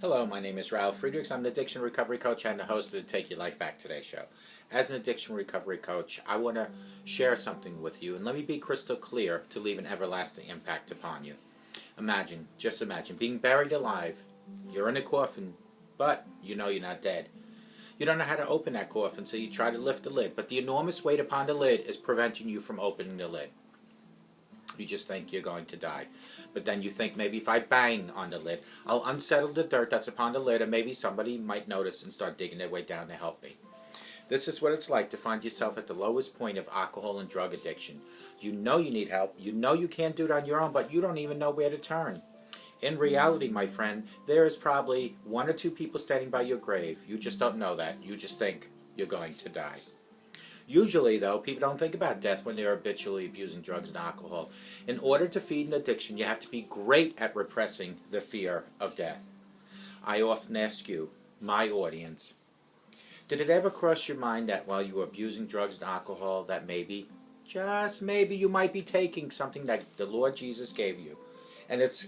Hello, my name is Ralf Friedrichs. I'm an addiction recovery coach and the host of the Take Your Life Back Today show. As an addiction recovery coach, I want to share something with you, and let me be crystal clear to leave an everlasting impact upon you. Imagine, just imagine, being buried alive. You're in a coffin, but you know you're not dead. You don't know how to open that coffin, so you try to lift the lid, but the enormous weight upon the lid is preventing you from opening the lid. You just think you're going to die. But then you think, maybe if I bang on the lid, I'll unsettle the dirt that's upon the lid, and maybe somebody might notice and start digging their way down to help me. This is what it's like to find yourself at the lowest point of alcohol and drug addiction. You know you need help. You know you can't do it on your own, but you don't even know where to turn. In reality, my friend, there is probably one or two people standing by your grave. You just don't know that. You just think you're going to die. Usually, though, people don't think about death when they're habitually abusing drugs and alcohol. In order to feed an addiction, you have to be great at repressing the fear of death. I often ask you, my audience, did it ever cross your mind that while you were abusing drugs and alcohol, that maybe, just maybe, you might be taking something that the Lord Jesus gave you, and it's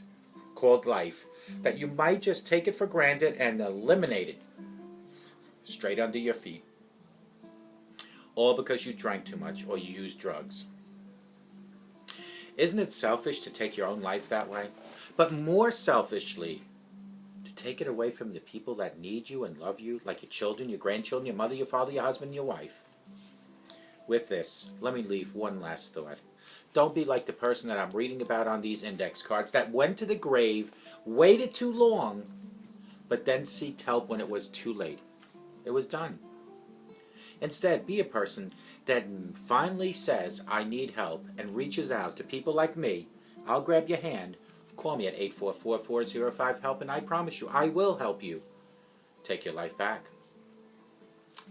called life, that you might just take it for granted and eliminate it straight under your feet? All because you drank too much or you used drugs. Isn't it selfish to take your own life that way? But more selfishly, to take it away from the people that need you and love you, like your children, your grandchildren, your mother, your father, your husband, your wife. With this, let me leave one last thought. Don't be like the person that I'm reading about on these index cards that went to the grave, waited too long, but then seeked help when it was too late. It was done. Instead, be a person that finally says, I need help, and reaches out to people like me. I'll grab your hand. Call me at 844-405-HELP, and I promise you, I will help you take your life back.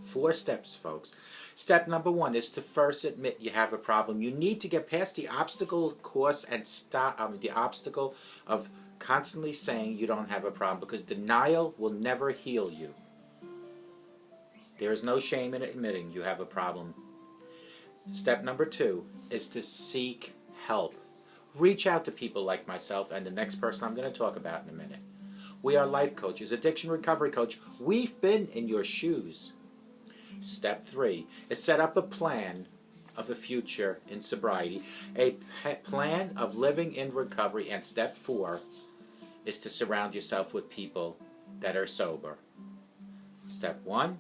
4 steps, folks. Step number 1 is to first admit you have a problem. You need to get past the obstacle course and stop the obstacle of constantly saying you don't have a problem, because denial will never heal you. There is no shame in admitting you have a problem. Step number 2 is to seek help. Reach out to people like myself and the next person I'm going to talk about in a minute. We are life coaches, addiction recovery coach. We've been in your shoes. Step 3 is set up a plan of a future in sobriety, a plan of living in recovery. And step 4 is to surround yourself with people that are sober. Step 1,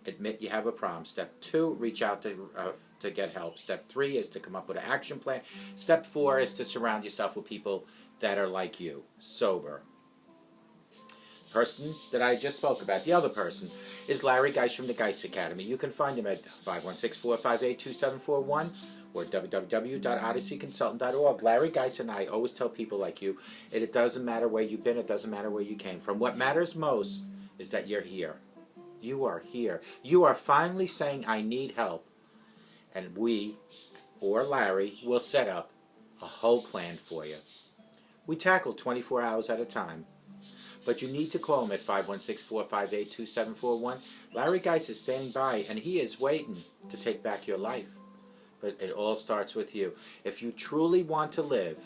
admit you have a problem. Step 2, reach out to get help. Step 3 is to come up with an action plan. Step 4 is to surround yourself with people that are like you, sober. Person that I just spoke about, the other person, is Larry Geis from the Geis Academy. You can find him at 516-458-2741 or www.odysseyconsultant.org. Larry Geis and I always tell people like you, it doesn't matter where you've been, it doesn't matter where you came from. What matters most is that you're here. You are here. You are finally saying, I need help. And we, or Larry, will set up a whole plan for you. We tackle 24 hours at a time. But you need to call him at 516-458-2741. Larry Geis is standing by, and he is waiting to take back your life. But it all starts with you. If you truly want to live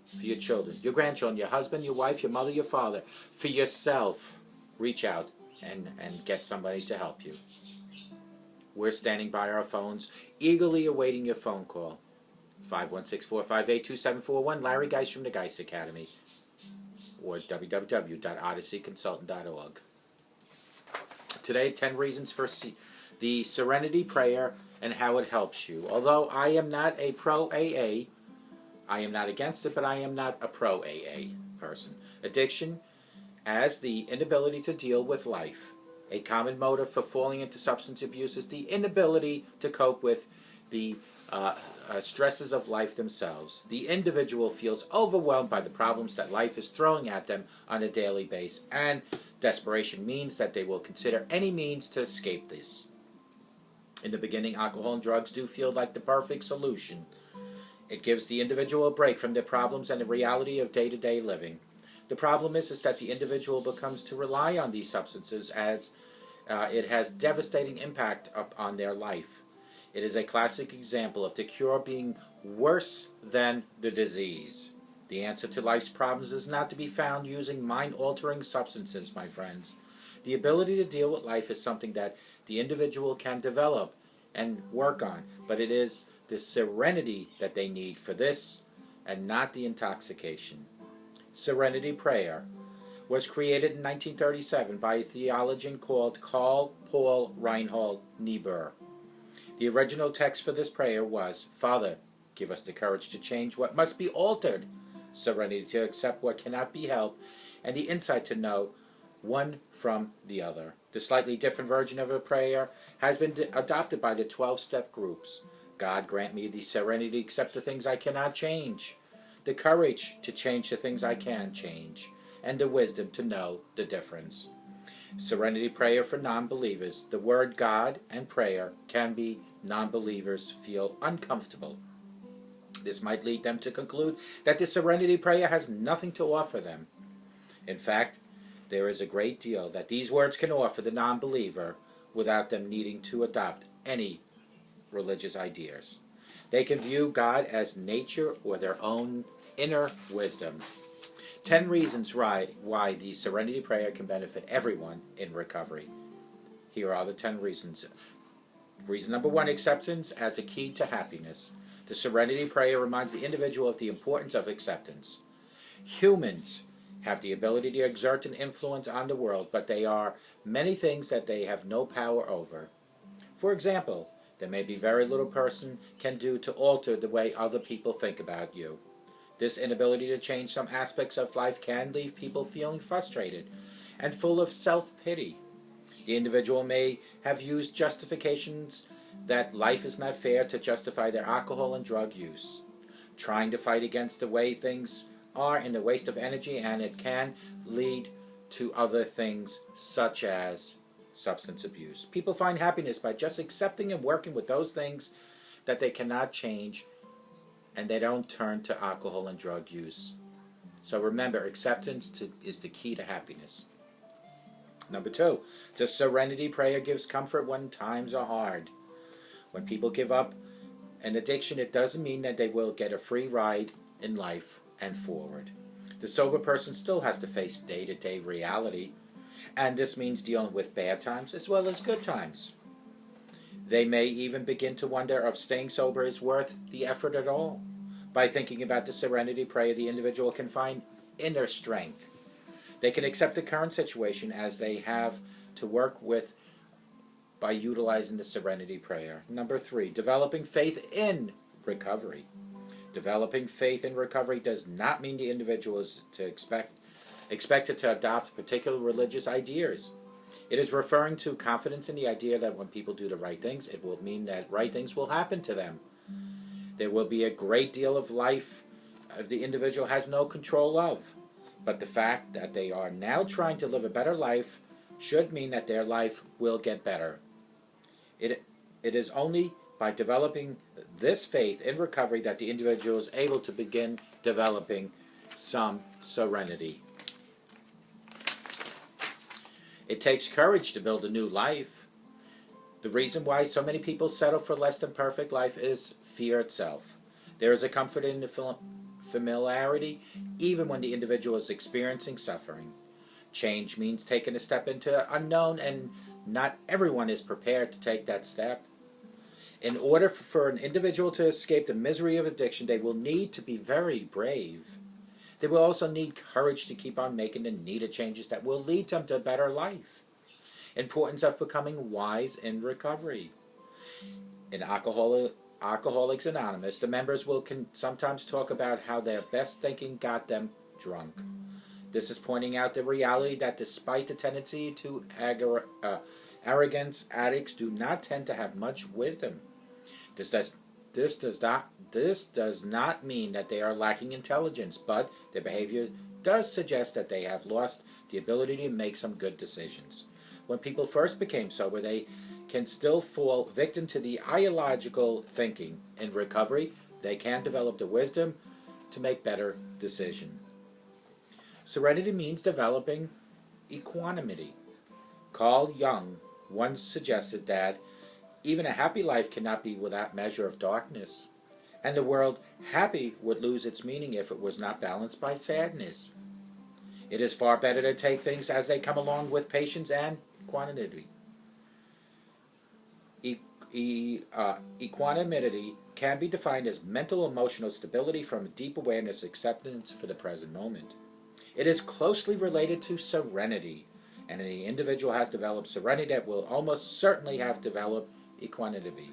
for your children, your grandchildren, your husband, your wife, your mother, your father, for yourself, reach out and get somebody to help you. We're standing by our phones, eagerly awaiting your phone call. 516-458-2741, Larry Geis from the Geis Academy, or www.odysseyconsultant.org. Today, 10 reasons for the Serenity Prayer and how it helps you. Although I am not a pro-AA, I am not against it, but I am not a pro-AA person. Addiction as the inability to deal with life. A common motive for falling into substance abuse is the inability to cope with the stresses of life themselves. The individual feels overwhelmed by the problems that life is throwing at them on a daily basis, and desperation means that they will consider any means to escape this. In the beginning, alcohol and drugs do feel like the perfect solution. It gives the individual a break from their problems and the reality of day-to-day living. The problem is that the individual becomes to rely on these substances as it has devastating impact on their life. It is a classic example of the cure being worse than the disease. The answer to life's problems is not to be found using mind-altering substances, my friends. The ability to deal with life is something that the individual can develop and work on, but it is the serenity that they need for this and not the intoxication. Serenity prayer was created in 1937 by a theologian called Karl Paul Reinhold Niebuhr. The original text for this prayer was, Father, give us the courage to change what must be altered, serenity to accept what cannot be helped, and the insight to know one from the other. The slightly different version of a prayer has been adopted by the 12-step groups. God grant me the serenity to accept the things I cannot change, the courage to change the things I can change, and the wisdom to know the difference. Serenity prayer for non-believers. The word God and prayer can be non-believers feel uncomfortable. This might lead them to conclude that the serenity prayer has nothing to offer them. In fact, there is a great deal that these words can offer the non-believer without them needing to adopt any religious ideas. They can view God as nature or their own inner wisdom. 10 reasons why the serenity prayer can benefit everyone in recovery. Here are the 10 reasons. Reason number 1, acceptance as a key to happiness. The serenity prayer reminds the individual of the importance of acceptance. Humans have the ability to exert an influence on the world, but they are many things that they have no power over. For example, there may be very little person can do to alter the way other people think about you. This inability to change some aspects of life can leave people feeling frustrated and full of self-pity. The individual may have used justifications that life is not fair to justify their alcohol and drug use, trying to fight against the way things are in the waste of energy, and it can lead to other things such as substance abuse. People find happiness by just accepting and working with those things that they cannot change, and they don't turn to alcohol and drug use. So remember, acceptance is the key to happiness. Number 2, the serenity prayer gives comfort when times are hard. When people give up an addiction, it doesn't mean that they will get a free ride in life and forward. The sober person still has to face day-to-day reality, and this means dealing with bad times as well as good times. They may even begin to wonder if staying sober is worth the effort at all. By thinking about the serenity prayer, the individual can find inner strength. They can accept the current situation as they have to work with by utilizing the serenity prayer. Number 3, developing faith in recovery. Developing faith in recovery does not mean the individual is expected to adopt particular religious ideas. It is referring to confidence in the idea that when people do the right things, it will mean that right things will happen to them. There will be a great deal of life the individual has no control of. But the fact that they are now trying to live a better life should mean that their life will get better. It is only by developing this faith in recovery that the individual is able to begin developing some serenity. It takes courage to build a new life. The reason why so many people settle for less than perfect life is fear itself. There is a comfort in the familiarity even when the individual is experiencing suffering. Change means taking a step into unknown, and not everyone is prepared to take that step. In order for an individual to escape the misery of addiction, they will need to be very brave. They will also need courage to keep on making the needed changes that will lead them to a better life. Importance of becoming wise in recovery. In Alcoholics Anonymous, the members will sometimes talk about how their best thinking got them drunk. This is pointing out the reality that despite the tendency to arrogance, addicts do not tend to have much wisdom. This does not mean that they are lacking intelligence, but their behavior does suggest that they have lost the ability to make some good decisions. When people first became sober, they can still fall victim to the ideological thinking. In recovery, they can develop the wisdom to make better decisions. Serenity means developing equanimity. Carl Jung once suggested that even a happy life cannot be without measure of darkness. And the word happy would lose its meaning if it was not balanced by sadness. It is far better to take things as they come along with patience and equanimity. Equanimity can be defined as mental emotional stability from a deep awareness acceptance for the present moment. It is closely related to serenity, and the individual has developed serenity that will almost certainly have developed equanimity.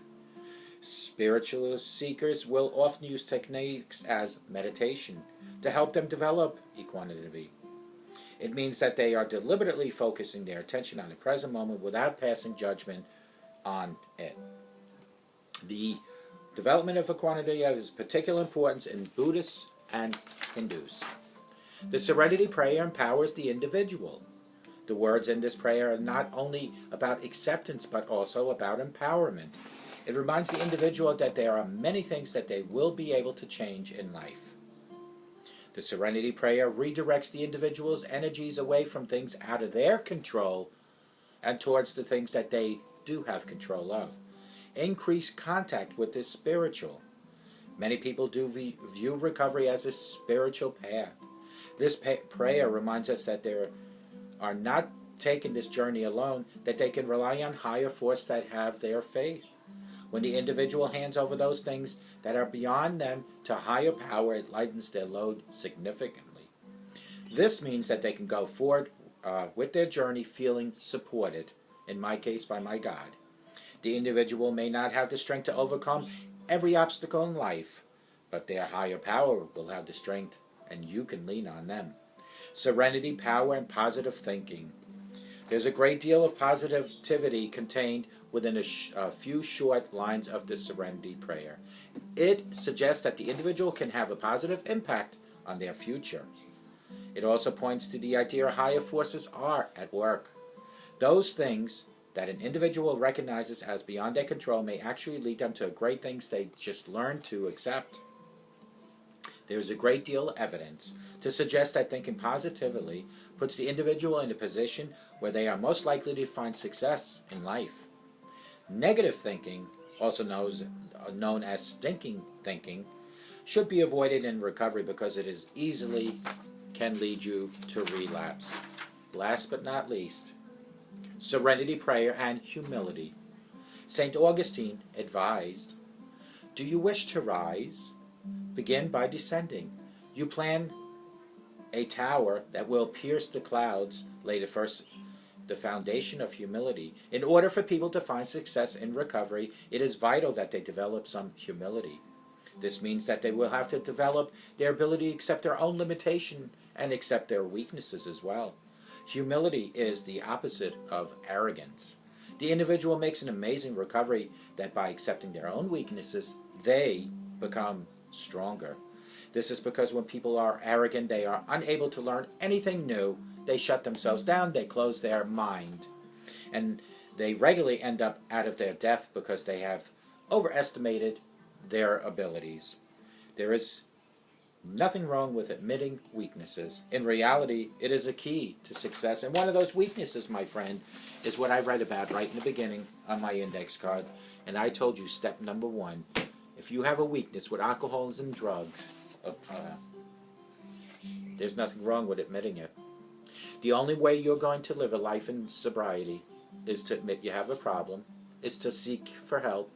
Spiritual seekers will often use techniques as meditation to help them develop equanimity. It means that they are deliberately focusing their attention on the present moment without passing judgment on it. The development of equanimity has particular importance in Buddhists and Hindus. The Serenity Prayer empowers the individual. The words in this prayer are not only about acceptance but also about empowerment. It reminds the individual that there are many things that they will be able to change in life. The Serenity Prayer redirects the individual's energies away from things out of their control and towards the things that they do have control of. Increase contact with the spiritual. Many people do view recovery as a spiritual path. This prayer reminds us that they are not taking this journey alone, that they can rely on higher force that have their faith. When the individual hands over those things that are beyond them to higher power, it lightens their load significantly. This means that they can go forward with their journey feeling supported, in my case by my God. The individual may not have the strength to overcome every obstacle in life, but their higher power will have the strength, and you can lean on them. Serenity, power, and positive thinking. There's a great deal of positivity contained within a few short lines of the Serenity Prayer. It suggests that the individual can have a positive impact on their future. It also points to the idea higher forces are at work. Those things that an individual recognizes as beyond their control may actually lead them to great things they just learn to accept. There is a great deal of evidence to suggest that thinking positively puts the individual in a position where they are most likely to find success in life. Negative thinking, also known as stinking thinking, should be avoided in recovery because it is easily can lead you to relapse. Last but not least, Serenity Prayer and humility. St. Augustine advised, "Do you wish to rise? Begin by descending. You plan a tower that will pierce the clouds. Lay the foundation of humility. In order for people to find success in recovery, it is vital that they develop some humility. This means that they will have to develop their ability to accept their own limitation and accept their weaknesses as well. Humility is the opposite of arrogance. The individual makes an amazing recovery that by accepting their own weaknesses, they become stronger. This is because when people are arrogant, they are unable to learn anything new. They shut themselves down, they close their mind, and they regularly end up out of their depth because they have overestimated their abilities. There is nothing wrong with admitting weaknesses. In reality, it is a key to success, and one of those weaknesses, my friend, is what I read about right in the beginning on my index card, and I told you step number 1. If you have a weakness with alcohols and drugs, there's nothing wrong with admitting it. The only way you're going to live a life in sobriety is to admit you have a problem, is to seek for help,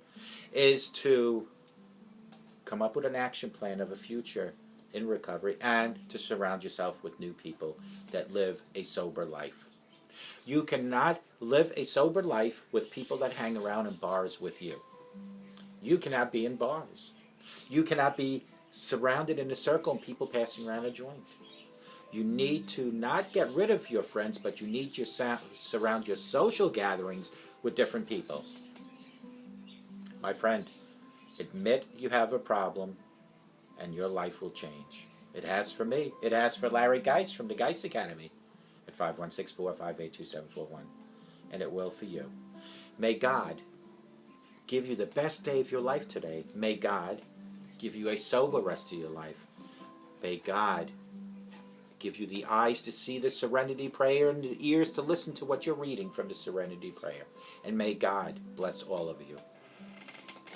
is to come up with an action plan of a future in recovery, and to surround yourself with new people that live a sober life. You cannot live a sober life with people that hang around in bars with you. You cannot be in bars. You cannot be surrounded in a circle and people passing around a joint. You need to not get rid of your friends, but you need to surround your social gatherings with different people. My friend, admit you have a problem and your life will change. It has for me. It has for Larry Geis from the Geis Academy at 516-458-2741. And it will for you. May God give you the best day of your life today. May God give you a sober rest of your life. May God give you the eyes to see the Serenity Prayer and the ears to listen to what you're reading from the Serenity Prayer. And may God bless all of you.